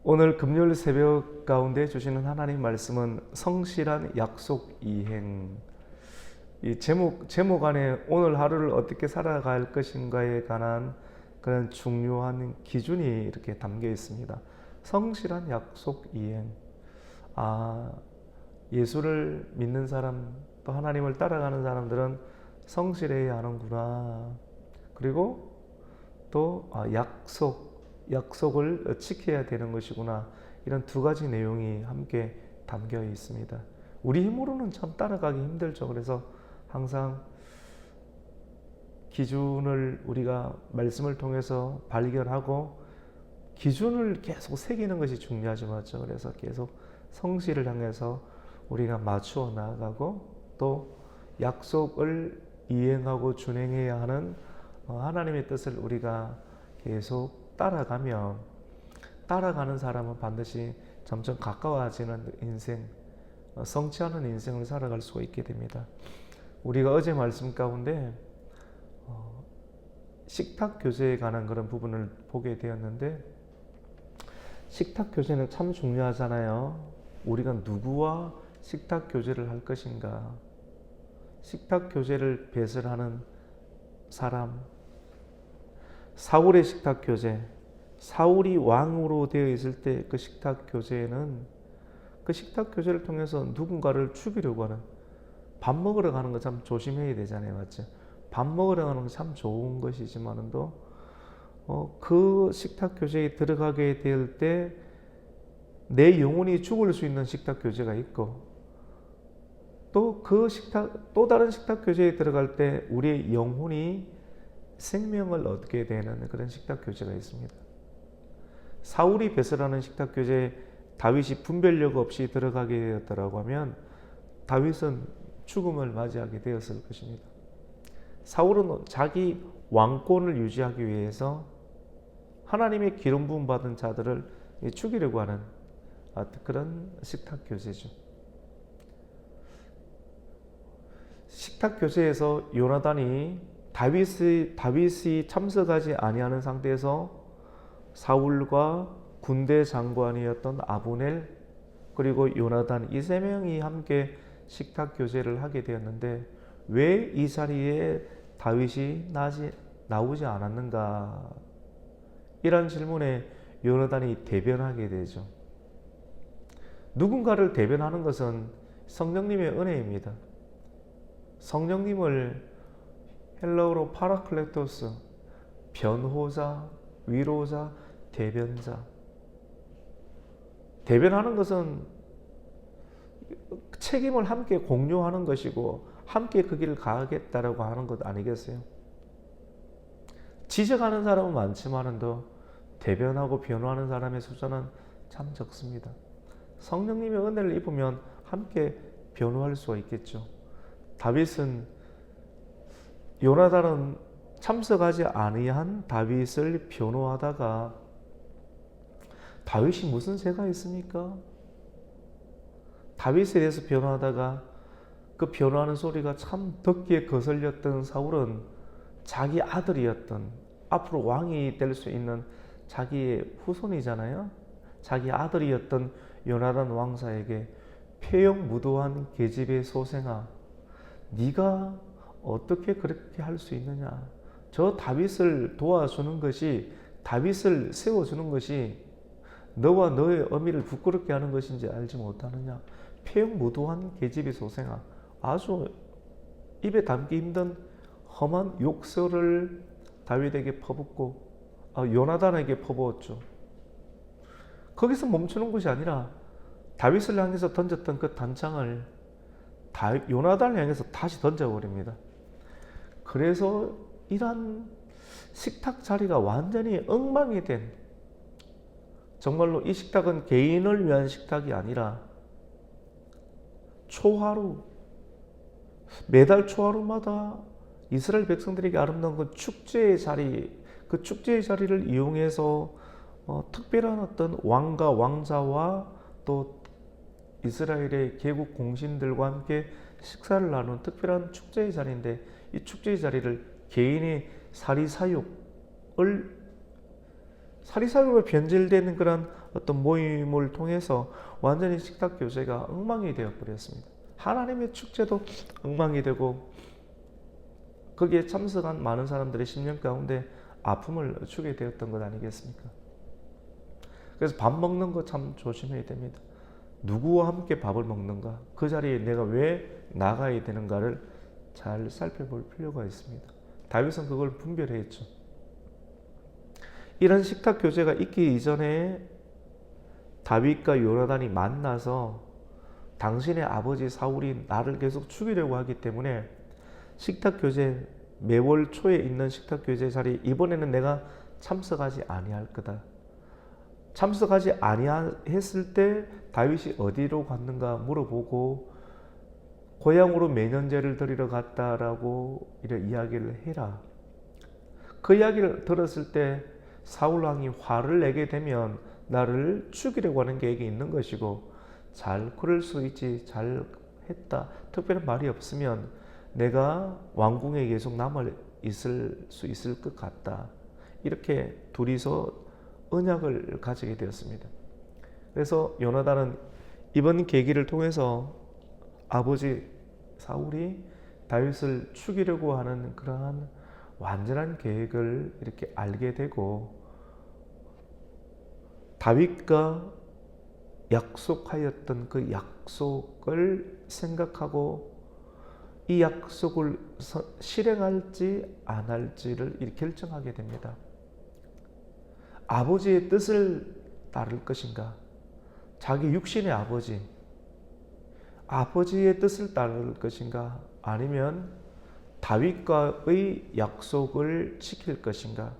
오늘 금요일 새벽 가운데 주시는 하나님 말씀은 성실한 약속 이행. 이 제목 안에 오늘 하루를 어떻게 살아갈 것인가에 관한 그런 중요한 기준이 이렇게 담겨 있습니다. 성실한 약속 이행. 아, 예수를 믿는 사람, 또 하나님을 따라가는 사람들은 성실해야 하는구나. 그리고 또 약속을 지켜야 되는 것이구나. 이런 두 가지 내용이 함께 담겨 있습니다. 우리 힘으로는 참 따라가기 힘들죠. 그래서 항상 기준을 우리가 말씀을 통해서 발견하고 기준을 계속 새기는 것이 중요하죠. 맞죠? 그래서 계속 성실을 향해서 우리가 맞추어 나아가고 또 약속을 이행하고 준행해야 하는 하나님의 뜻을 우리가 계속 따라가는 사람은 반드시 점점 가까워지는 인생, 성취하는 인생을 살아갈 수가 있게 됩니다. 우리가 어제 말씀 가운데 식탁 교제에 관한 그런 부분을 보게 되었는데, 식탁 교제는 참 중요하잖아요. 우리가 누구와 식탁 교제를 할 것인가, 식탁 교제를 배설하는 사람, 사울의 식탁 교제, 사울이 왕으로 되어 있을 때 그 식탁 교제에는 그 식탁 교제를 통해서 누군가를 죽이려고 하는, 밥 먹으러 가는 거 참 조심해야 되잖아요. 맞죠? 밥 먹으러 가는 거 참 좋은 것이지만도 그 식탁 교제에 들어가게 될 때 내 영혼이 죽을 수 있는 식탁 교제가 있고, 또 또 다른 식탁 교제에 들어갈 때 우리의 영혼이 생명을 얻게 되는 그런 식탁 교제가 있습니다. 사울이 배설하는 식탁 교제에 다윗이 분별력 없이 들어가게 되었더라고 하면 다윗은 죽음을 맞이하게 되었을 것입니다. 사울은 자기 왕권을 유지하기 위해서 하나님의 기름 부음 받은 자들을 죽이려고 하는 그런 식탁 교제죠. 식탁 교제에서 요나단이 다윗이 참석하지 아니하는 상태에서 사울과 군대 장관이었던 아브넬, 그리고 요나단, 이 세 명이 함께 식탁 교제를 하게 되었는데 왜 이 자리에 다윗이 나오지 않았는가? 이런 질문에 요나단이 대변하게 되죠. 누군가를 대변하는 것은 성령님의 은혜입니다. 성령님을 헬라어로 파라클레토스, 변호자, 위로자, 대변자. 대변하는 것은 책임을 함께 공유하는 것이고 함께 그 길을 가겠다라고 하는 것 아니겠어요? 지적하는 사람은 많지만도 대변하고 변호하는 사람의 숫자는 참 적습니다. 성령님의 은혜를 입으면 함께 변호할 수가 있겠죠. 요나단은 참석하지 아니한 다윗을 변호하다가, 다윗이 무슨 죄가 있습니까? 다윗에 대해서 변호하다가 그 변호하는 소리가 참 듣기에 거슬렸던 사울은 자기 아들이었던, 앞으로 왕이 될 수 있는 자기의 후손이잖아요. 자기 아들이었던 요나단 왕사에게 폐역무도한 계집의 소생아, 네가 어떻게 그렇게 할 수 있느냐? 저 다윗을 도와주는 것이, 다윗을 세워주는 것이 너와 너의 어미를 부끄럽게 하는 것인지 알지 못하느냐? 폐역무도한 계집의 소생아. 아주 입에 담기 힘든 험한 욕설을 다윗에게 퍼붓고 요나단에게 퍼부었죠. 거기서 멈추는 것이 아니라 다윗을 향해서 던졌던 그 단창을 요나단을 향해서 다시 던져버립니다. 그래서 이러한 식탁 자리가 완전히 엉망이 된, 정말로 이 식탁은 개인을 위한 식탁이 아니라 매달 초하루마다 이스라엘 백성들에게 아름다운 그 축제의 자리를 이용해서 특별한 어떤 왕과 왕자와 또 이스라엘의 개국 공신들과 함께 식사를 나누는 특별한 축제의 자리인데, 이 축제의 자리를 개인의 사리사욕에 변질되는 그런 어떤 모임을 통해서 완전히 식탁 교제가 엉망이 되어 버렸습니다. 하나님의 축제도 엉망이 되고 거기에 참석한 많은 사람들의 심령 가운데 아픔을 주게 되었던 것 아니겠습니까? 그래서 밥 먹는 거 참 조심해야 됩니다. 누구와 함께 밥을 먹는가? 그 자리에 내가 왜 나가야 되는가를 잘 살펴볼 필요가 있습니다. 다윗은 그걸 분별했죠. 이런 식탁 교제가 있기 이전에 다윗과 요나단이 만나서 당신의 아버지 사울이 나를 계속 죽이려고 하기 때문에 식탁 교제, 매월 초에 있는 식탁 교제 자리 이번에는 내가 참석하지 아니할 거다. 참석하지 아니했을 때 다윗이 어디로 갔는가 물어보고 고향으로 매년제를 드리러 갔다라고 이런 이야기를 해라. 그 이야기를 들었을 때 사울 왕이 화를 내게 되면 나를 죽이려고 하는 계획이 있는 것이고 잘 그럴 수 있지, 잘 했다, 특별한 말이 없으면 내가 왕궁에 계속 남아 있을 수 있을 것 같다. 이렇게 둘이서 언약을 가지게 되었습니다. 그래서 요나단은 이번 계기를 통해서 아버지 사울이 다윗을 죽이려고 하는 그러한 완전한 계획을 이렇게 알게 되고 다윗과 약속하였던 그 약속을 생각하고 이 약속을 실행할지 안 할지를 결정하게 됩니다. 아버지의 뜻을 따를 것인가? 자기 육신의 아버지의 뜻을 따를 것인가? 아니면 다윗과의 약속을 지킬 것인가?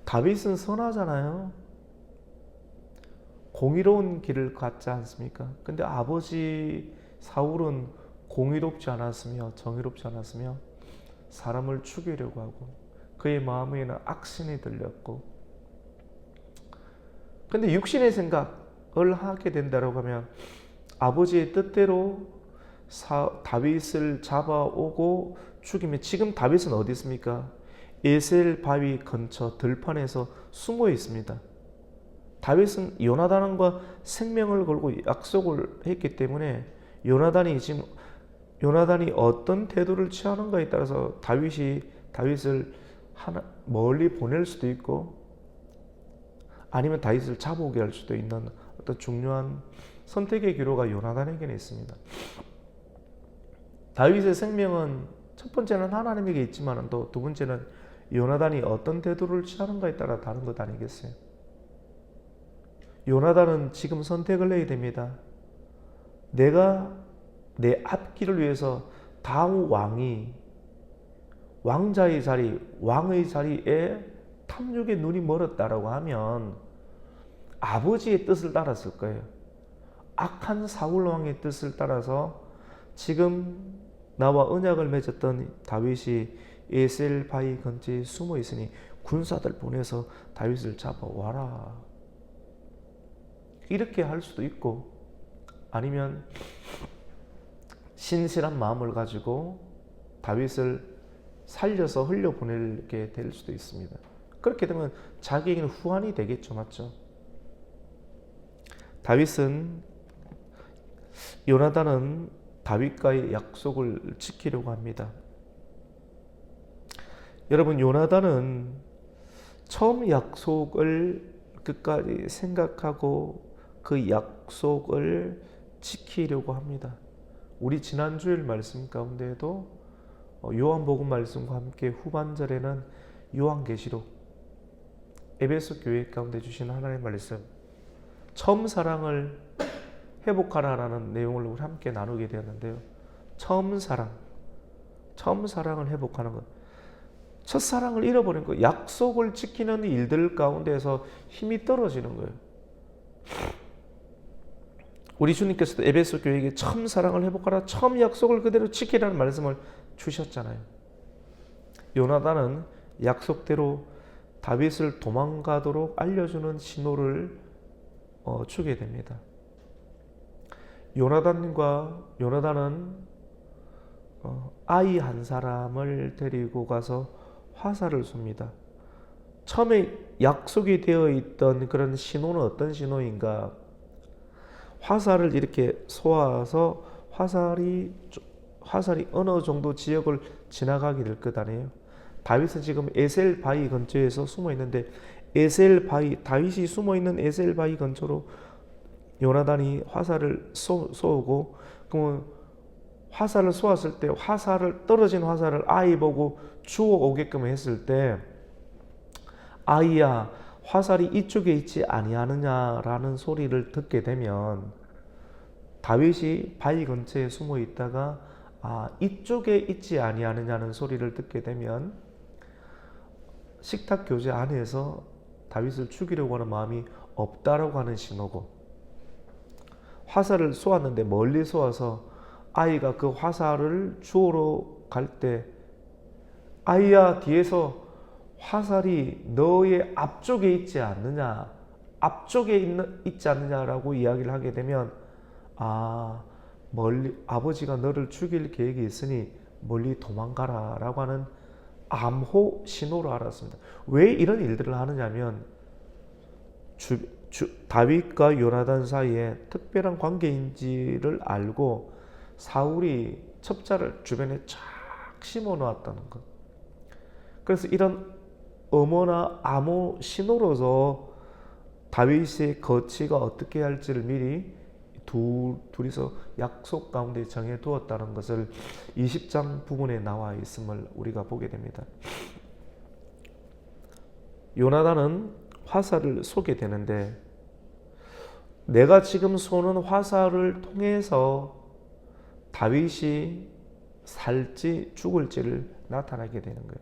다윗은 선하잖아요. 공의로운 길을 갔지 않습니까? 근데 아버지 사울은 공의롭지 않았으며 정의롭지 않았으며 사람을 죽이려고 하고 그의 마음에는 악신이 들렸고, 근데 육신의 생각을 하게 된다고 하면 아버지의 뜻대로 다윗을 잡아오고 죽이면, 지금 다윗은 어디 있습니까? 에셀 바위 근처 들판에서 숨어 있습니다. 다윗은 요나단과 생명을 걸고 약속을 했기 때문에 요나단이 어떤 태도를 취하는가에 따라서 다윗을 멀리 보낼 수도 있고 아니면 다윗을 잡아오게 할 수도 있는 어떤 중요한 선택의 기로가 요나단에게는 있습니다. 다윗의 생명은 첫 번째는 하나님에게 있지만 또 두 번째는 요나단이 어떤 태도를 취하는가에 따라 다른 것 아니겠어요? 요나단은 지금 선택을 해야 됩니다. 내가 내 앞길을 위해서 다음 왕자의 자리, 왕의 자리에 탐욕의 눈이 멀었다라고 하면 아버지의 뜻을 따랐을 거예요. 악한 사울 왕의 뜻을 따라서 지금 나와 언약을 맺었던 다윗이 에셀 바위 근처에 숨어 있으니 군사들 보내서 다윗을 잡아와라. 이렇게 할 수도 있고 아니면 신실한 마음을 가지고 다윗을 살려서 흘려보내게 될 수도 있습니다. 그렇게 되면 자기에게는 후환이 되겠죠. 맞죠? 요나단은 다윗과의 약속을 지키려고 합니다. 여러분, 요나단은 처음 약속을 끝까지 생각하고 그 약속을 지키려고 합니다. 우리 지난주일 말씀 가운데에도 요한복음 말씀과 함께 후반절에는 요한계시록, 에베소 교회 가운데 주신 하나님의 말씀, 처음 사랑을 회복하라라는 내용을 우리 함께 나누게 되었는데요. 처음 사랑을 회복하는 것, 첫사랑을 잃어버린 것, 약속을 지키는 일들 가운데서 힘이 떨어지는 거예요. 우리 주님께서도 에베소 교회에게 처음 사랑을 회복하라, 처음 약속을 그대로 지키라는 말씀을 주셨잖아요. 요나단은 약속대로 다윗을 도망가도록 알려주는 신호를 주게 됩니다. 요나단은 아이 한 사람을 데리고 가서 화살을 쏩니다. 처음에 약속이 되어 있던 그런 신호는 어떤 신호인가? 화살을 이렇게 쏘아서 화살이 어느 정도 지역을 지나가게 될 것 아니에요. 다윗은 지금 에셀 바위 근처에서 숨어 있는데 다윗이 숨어 있는 에셀 바위 근처로 요나단이 화살을 쏘고, 그러면 화살을 쏘았을 때 떨어진 화살을 아이 보고 주워 오게끔 했을 때, 아이야 화살이 이쪽에 있지 아니하느냐라는 소리를 듣게 되면, 다윗이 바위 근처에 숨어 있다가 이쪽에 있지 아니하느냐는 소리를 듣게 되면 식탁 교제 안에서 다윗을 죽이려고 하는 마음이 없다라고 하는 신호고, 화살을 쏘았는데 멀리 쏘아서 아이가 그 화살을 주우러 갈 때, 아이야 뒤에서 화살이 너의 앞쪽에 있지 않느냐, 있지 않느냐라고 이야기를 하게 되면, 멀리 아버지가 너를 죽일 계획이 있으니 멀리 도망가라 라고 하는 암호 신호로 알았습니다. 왜 이런 일들을 하느냐면 다윗과 요나단 사이에 특별한 관계인지를 알고 사울이 첩자를 주변에 쫙 심어 놓았다는 것. 그래서 이런 음모나 암호 신호로서 다윗의 거취가 어떻게 할지를 미리 둘이서 약속 가운데 정해 두었다는 것을 20장 부분에 나와 있음을 우리가 보게 됩니다. 요나단은 화살을 쏘게 되는데, 내가 지금 쏘는 화살을 통해서 다윗이 살지 죽을지를 나타나게 되는 거예요.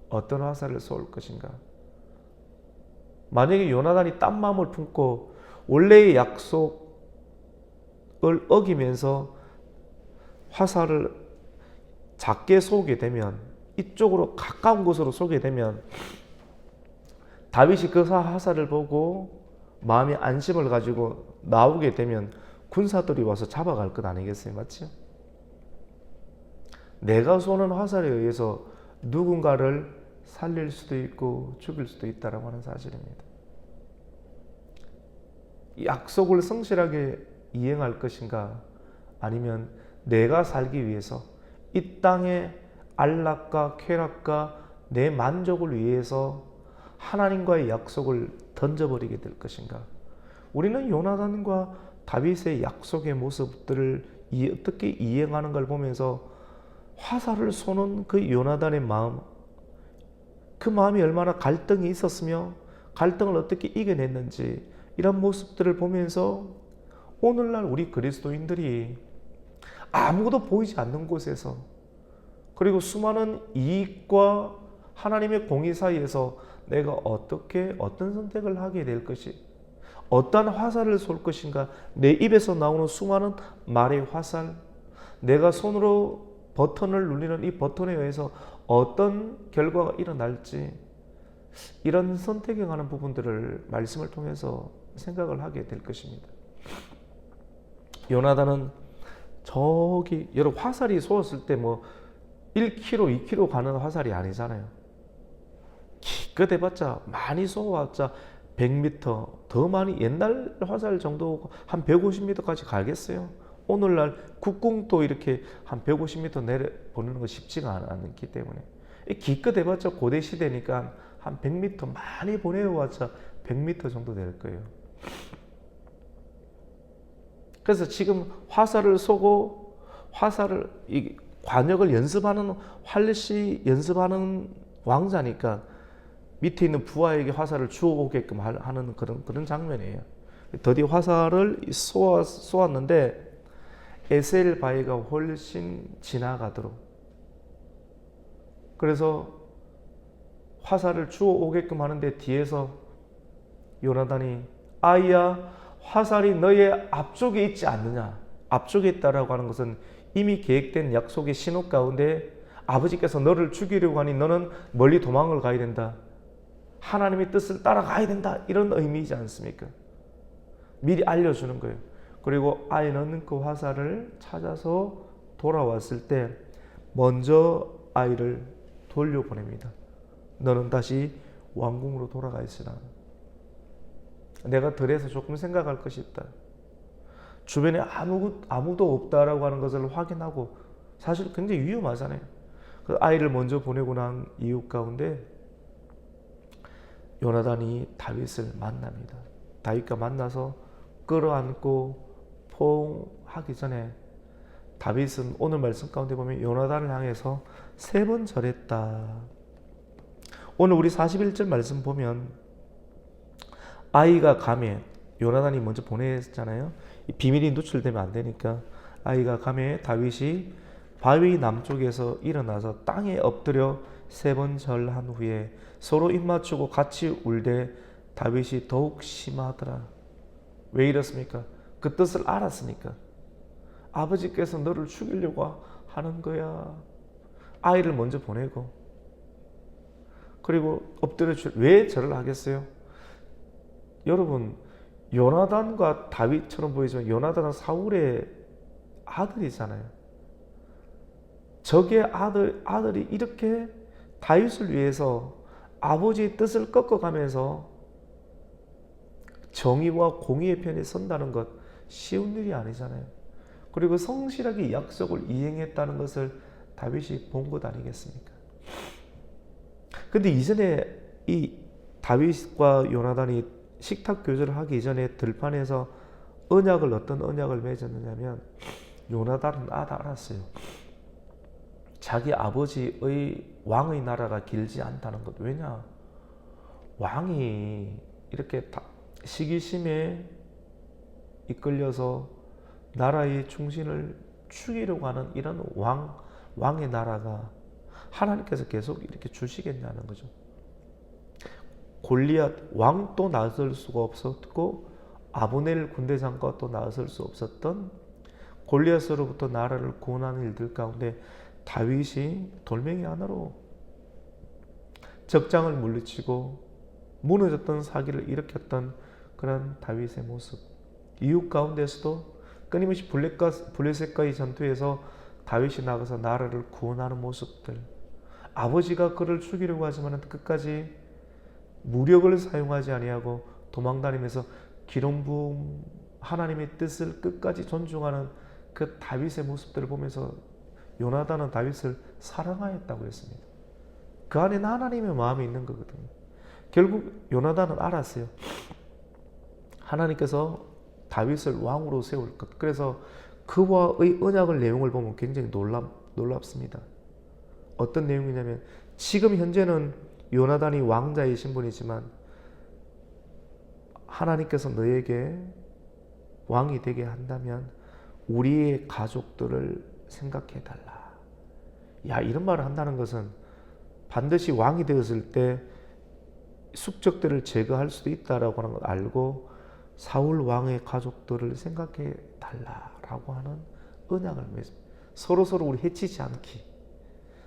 어떤 화살을 쏠 것인가? 만약에 요나단이 딴 마음을 품고 원래의 약속을 어기면서 화살을 작게 쏘게 되면, 이쪽으로 가까운 곳으로 쏘게 되면, 다윗이 그 화살을 보고 마음의 안심을 가지고 나오게 되면 군사들이 와서 잡아갈 것 아니겠어요? 맞죠? 내가 쏘는 화살에 의해서 누군가를 살릴 수도 있고 죽일 수도 있다라고 하는 사실입니다. 약속을 성실하게 이행할 것인가, 아니면 내가 살기 위해서 이 땅의 안락과 쾌락과 내 만족을 위해서 하나님과의 약속을 던져버리게 될 것인가? 우리는 요나단과 다윗의 약속의 모습들을 어떻게 이행하는 걸 보면서 화살을 쏘는 그 요나단의 마음, 그 마음이 얼마나 갈등이 있었으며 갈등을 어떻게 이겨냈는지, 이런 모습들을 보면서 오늘날 우리 그리스도인들이 아무도 보이지 않는 곳에서, 그리고 수많은 이익과 하나님의 공의 사이에서 내가 어떤 선택을 하게 될 것이, 어떤 화살을 쏠 것인가, 내 입에서 나오는 수많은 말의 화살, 내가 손으로 버튼을 누르는 이 버튼에 의해서 어떤 결과가 일어날지, 이런 선택에 관한 부분들을 말씀을 통해서 생각을 하게 될 것입니다. 요나단은 저기 여러분 화살이 쏘았을 때 뭐 1km, 2km 가는 화살이 아니잖아요. 기껏 해봤자 많이 쏘아봤자 100m, 더 많이 옛날 화살 정도 한 150m까지 가겠어요. 오늘날 국궁도 이렇게 한 150m 내려 보내는 거 쉽지가 않기 때문에, 기껏 해봤자 고대 시대니까 한 100m 많이 보내봤자 100m 정도 될 거예요. 그래서 지금 화살을 쏘고 관역을 연습하는, 활시 연습하는 왕자니까 밑에 있는 부하에게 화살을 주어오게끔 하는 그런 장면이에요. 드디어 화살을 쏘았는데 에셀 바위가 훨씬 지나가도록, 그래서 화살을 주어오게끔 하는데 뒤에서 요나단이 아이야 화살이 너의 앞쪽에 있지 않느냐. 앞쪽에 있다라고 하는 것은 이미 계획된 약속의 신호 가운데 아버지께서 너를 죽이려고 하니 너는 멀리 도망을 가야 된다. 하나님의 뜻을 따라가야 된다. 이런 의미이지 않습니까? 미리 알려주는 거예요. 그리고 아이는 그 화살을 찾아서 돌아왔을 때 먼저 아이를 돌려보냅니다. 너는 다시 왕궁으로 돌아가 있으라. 내가 덜해서 조금 생각할 것이 있다. 주변에 아무도 없다라고 하는 것을 확인하고, 사실 굉장히 위험하잖아요. 그 아이를 먼저 보내고 난 이유 가운데 요나단이 다윗을 만납니다. 다윗과 만나서 끌어안고 포옹하기 전에 다윗은 오늘 말씀 가운데 보면 요나단을 향해서 3번 절했다. 오늘 우리 41절 말씀 보면 아이가 감에, 요나단이 먼저 보냈잖아요. 비밀이 누출되면 안 되니까 아이가 감에 다윗이 바위 남쪽에서 일어나서 땅에 엎드려 3번 절한 후에 서로 입맞추고 같이 울되 다윗이 더욱 심하더라. 왜 이렇습니까? 그 뜻을 알았으니까. 아버지께서 너를 죽이려고 하는 거야. 아이를 먼저 보내고, 그리고 엎드려 왜 절을 하겠어요? 여러분, 요나단과 다윗처럼 보이지만 요나단은 사울의 아들이잖아요. 적의 아들이 이렇게 다윗을 위해서 아버지의 뜻을 꺾어가면서 정의와 공의의 편에 선다는 것 쉬운 일이 아니잖아요. 그리고 성실하게 약속을 이행했다는 것을 다윗이 본 것 아니겠습니까? 근데 이전에 이 다윗과 요나단이 식탁 교제를 하기 이전에 들판에서 어떤 언약을 맺었느냐면, 요나단은 알았어요. 자기 아버지의 왕의 나라가 길지 않다는 것. 왜냐? 왕이 이렇게 시기심에 이끌려서 나라의 중심을 죽이려고 하는 이런 왕의 나라가 하나님께서 계속 이렇게 주시겠냐는 거죠. 골리앗 왕도 나설 수가 없었고 아브넬 군대장과 또 나설 수 없었던 골리앗으로부터 나라를 구원하는 일들 가운데 다윗이 돌멩이 하나로 적장을 물리치고 무너졌던 사기를 일으켰던 그런 다윗의 모습, 이웃 가운데서도 끊임없이 블레셋과의 전투에서 다윗이 나가서 나라를 구원하는 모습들, 아버지가 그를 죽이려고 하지만 끝까지 무력을 사용하지 아니하고 도망다니면서 기름 부음 하나님의 뜻을 끝까지 존중하는 그 다윗의 모습들을 보면서 요나단은 다윗을 사랑하였다고 했습니다. 그 안에는 하나님의 마음이 있는 거거든요. 결국 요나단은 알았어요. 하나님께서 다윗을 왕으로 세울 것. 그래서 그와의 언약의 내용을 보면 굉장히 놀랍습니다. 어떤 내용이냐면, 지금 현재는 요나단이 왕자의 신분이지만 하나님께서 너에게 왕이 되게 한다면 우리의 가족들을 생각해 달라. 야, 이런 말을 한다는 것은 반드시 왕이 되었을 때 숙적들을 제거할 수도 있다라고 하는 걸 알고 사울 왕의 가족들을 생각해 달라라고 하는 언약을 맺습니다. 서로서로 우리 해치지 않기,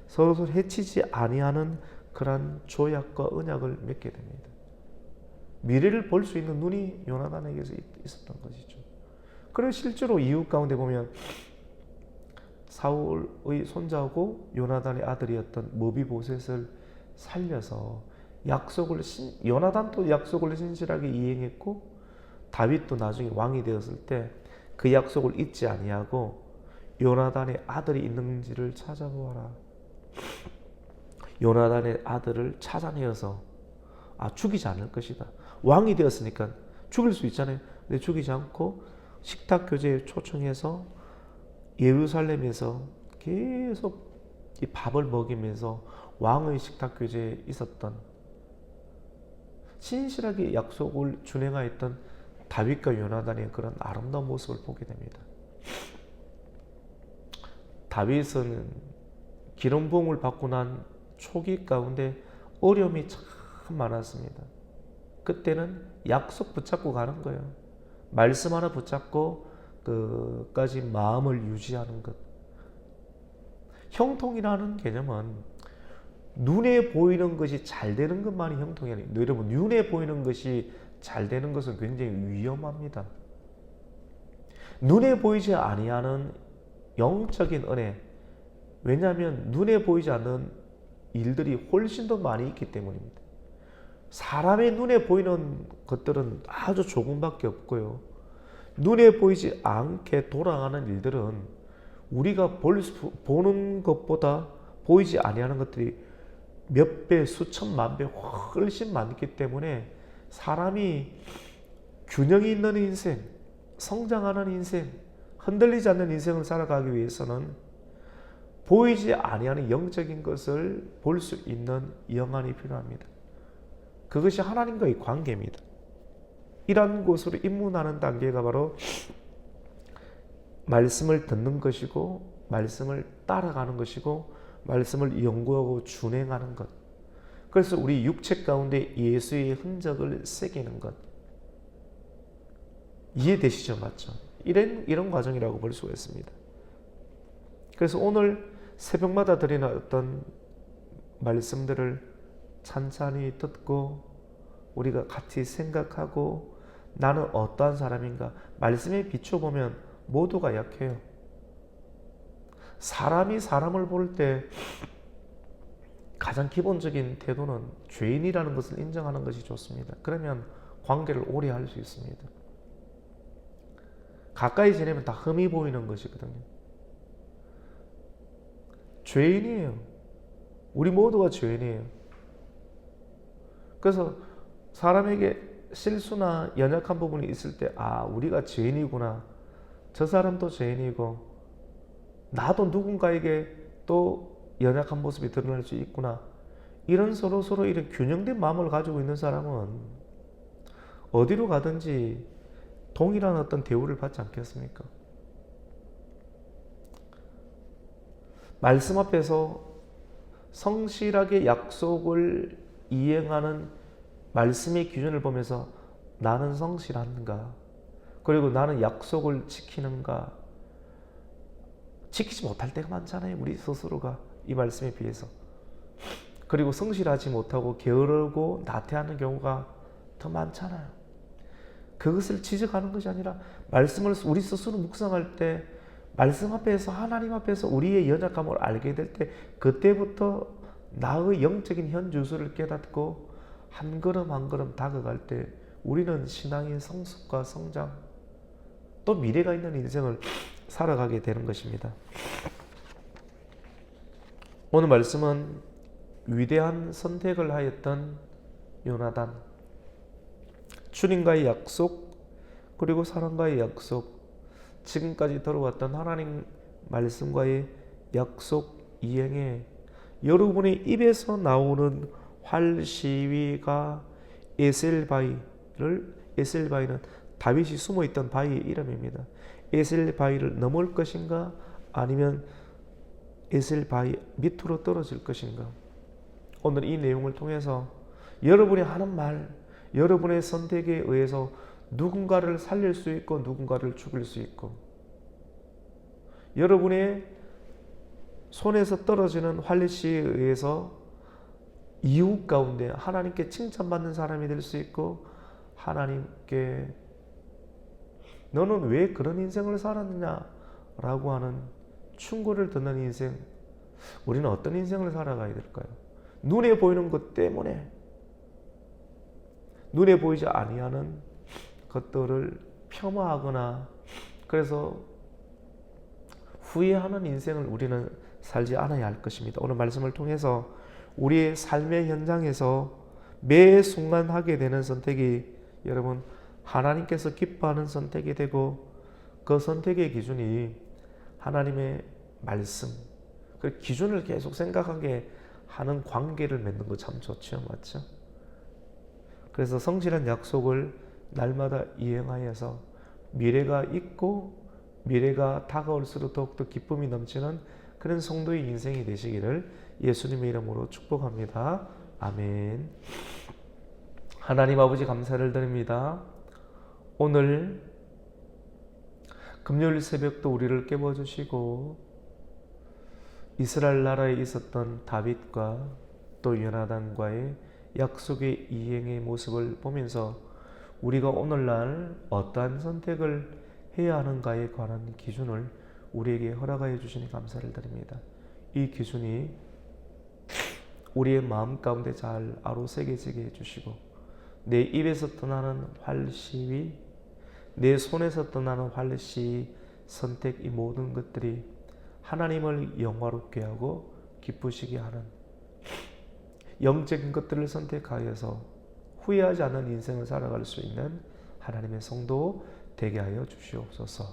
서로서로 해치지 아니하는 그러한 조약과 언약을 맺게 됩니다. 미래를 볼 수 있는 눈이 요나단에게 있었던 것이죠. 그래서 실제로 이웃 가운데 보면 사울의 손자고 요나단의 아들이었던 머비보셋을 살려서 요나단도 약속을 신실하게 이행했고 다윗도 나중에 왕이 되었을 때 그 약속을 잊지 아니하고 요나단의 아들이 있는지를 찾아보아라. 요나단의 아들을 찾아내어서 죽이지 않을 것이다. 왕이 되었으니까 죽일 수 있잖아요. 근데 죽이지 않고 식탁 교제에 초청해서 예루살렘에서 계속 이 밥을 먹이면서 왕의 식탁 교제에 있었던, 신실하게 약속을 준행하였던 다윗과 요나단의 그런 아름다운 모습을 보게 됩니다. 다윗은 기름 부음을 받고 난 초기 가운데 어려움이 참 많았습니다. 그때는 약속 붙잡고 가는 거예요. 말씀 하나 붙잡고 끝까지 마음을 유지하는 것. 형통이라는 개념은 눈에 보이는 것이 잘 되는 것만이 형통이 아니에요. 여러분, 눈에 보이는 것이 잘 되는 것은 굉장히 위험합니다. 눈에 보이지 아니하는 영적인 은혜. 왜냐하면 눈에 보이지 않는 일들이 훨씬 더 많이 있기 때문입니다. 사람의 눈에 보이는 것들은 아주 조금밖에 없고요. 눈에 보이지 않게 돌아가는 일들은 우리가 보는 것보다 보이지 아니하는 것들이 몇 배, 수천만 배 훨씬 많기 때문에 사람이 균형이 있는 인생, 성장하는 인생, 흔들리지 않는 인생을 살아가기 위해서는 보이지 아니하는 영적인 것을 볼 수 있는 영안이 필요합니다. 그것이 하나님과의 관계입니다. 이러한 곳으로 입문하는 단계가 바로 말씀을 듣는 것이고 말씀을 따라가는 것이고 말씀을 연구하고 준행하는 것. 그래서 우리 육체 가운데 예수의 흔적을 새기는 것. 이해되시죠? 맞죠? 이런 과정이라고 볼 수가 있습니다. 그래서 오늘 새벽마다 드리는 어떤 말씀들을 찬찬히 듣고 우리가 같이 생각하고 나는 어떠한 사람인가? 말씀에 비춰보면 모두가 약해요. 사람이 사람을 볼 때 가장 기본적인 태도는 죄인이라는 것을 인정하는 것이 좋습니다. 그러면 관계를 오래 할 수 있습니다. 가까이 지내면 다 흠이 보이는 것이거든요. 죄인이에요. 우리 모두가 죄인이에요. 그래서 사람에게 실수나 연약한 부분이 있을 때, 아, 우리가 죄인이구나. 저 사람도 죄인이고, 나도 누군가에게 또 연약한 모습이 드러날 수 있구나. 이런 서로 이런 균형된 마음을 가지고 있는 사람은 어디로 가든지 동일한 어떤 대우를 받지 않겠습니까? 말씀 앞에서 성실하게 약속을 이행하는 말씀의 기준을 보면서 나는 성실한가? 그리고 나는 약속을 지키는가? 지키지 못할 때가 많잖아요. 우리 스스로가 이 말씀에 비해서. 그리고 성실하지 못하고 게으르고 나태하는 경우가 더 많잖아요. 그것을 지적하는 것이 아니라 말씀을 우리 스스로 묵상할 때 말씀 앞에서 하나님 앞에서 우리의 연약함을 알게 될 때 그때부터 나의 영적인 현주소를 깨닫고 한 걸음 한 걸음 다가갈 때 우리는 신앙의 성숙과 성장 또 미래가 있는 인생을 살아가게 되는 것입니다. 오늘 말씀은 위대한 선택을 하였던 요나단, 주님과의 약속, 그리고 사람과의 약속, 지금까지 들어왔던 하나님 말씀과의 약속 이행에 여러분의 입에서 나오는 활시위가 에셀바이는 다윗이 숨어있던 바위의 이름입니다. 에셀바이를 넘을 것인가 아니면 에셀바이 밑으로 떨어질 것인가. 오늘 이 내용을 통해서 여러분이 하는 말, 여러분의 선택에 의해서 누군가를 살릴 수 있고 누군가를 죽일 수 있고 여러분의 손에서 떨어지는 활시에 의해서 이웃 가운데 하나님께 칭찬받는 사람이 될 수 있고 하나님께 너는 왜 그런 인생을 살았느냐라고 하는 충고를 듣는 인생, 우리는 어떤 인생을 살아가야 될까요? 눈에 보이는 것 때문에 눈에 보이지 아니하는 것들을 폄하하거나 그래서 후회하는 인생을 우리는 살지 않아야 할 것입니다. 오늘 말씀을 통해서 우리의 삶의 현장에서 매 순간 하게 되는 선택이 여러분 하나님께서 기뻐하는 선택이 되고 그 선택의 기준이 하나님의 말씀, 그 기준을 계속 생각하게 하는 관계를 맺는 거 참 좋죠. 맞죠? 그래서 성실한 약속을 날마다 이행하여서 미래가 있고 미래가 다가올수록 더욱더 기쁨이 넘치는 그런 성도의 인생이 되시기를 예수님의 이름으로 축복합니다. 아멘. 하나님 아버지 감사를 드립니다. 오늘 금요일 새벽도 우리를 깨워주시고 이스라엘 나라에 있었던 다윗과 또 요나단과의 약속의 이행의 모습을 보면서 우리가 오늘날 어떠한 선택을 해야 하는가에 관한 기준을 우리에게 허락하여 주시니 감사를 드립니다. 이 기준이 우리의 마음 가운데 잘 아로새겨지게 해주시고 내 입에서 떠나는 활시위, 내 손에서 떠나는 활시, 선택, 이 모든 것들이 하나님을 영화롭게 하고 기쁘시게 하는 영적인 것들을 선택하여서 후회하지 않는 인생을 살아갈 수 있는 하나님의 성도 되게 하여 주시옵소서.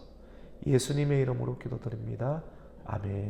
예수님의 이름으로 기도드립니다. 아멘.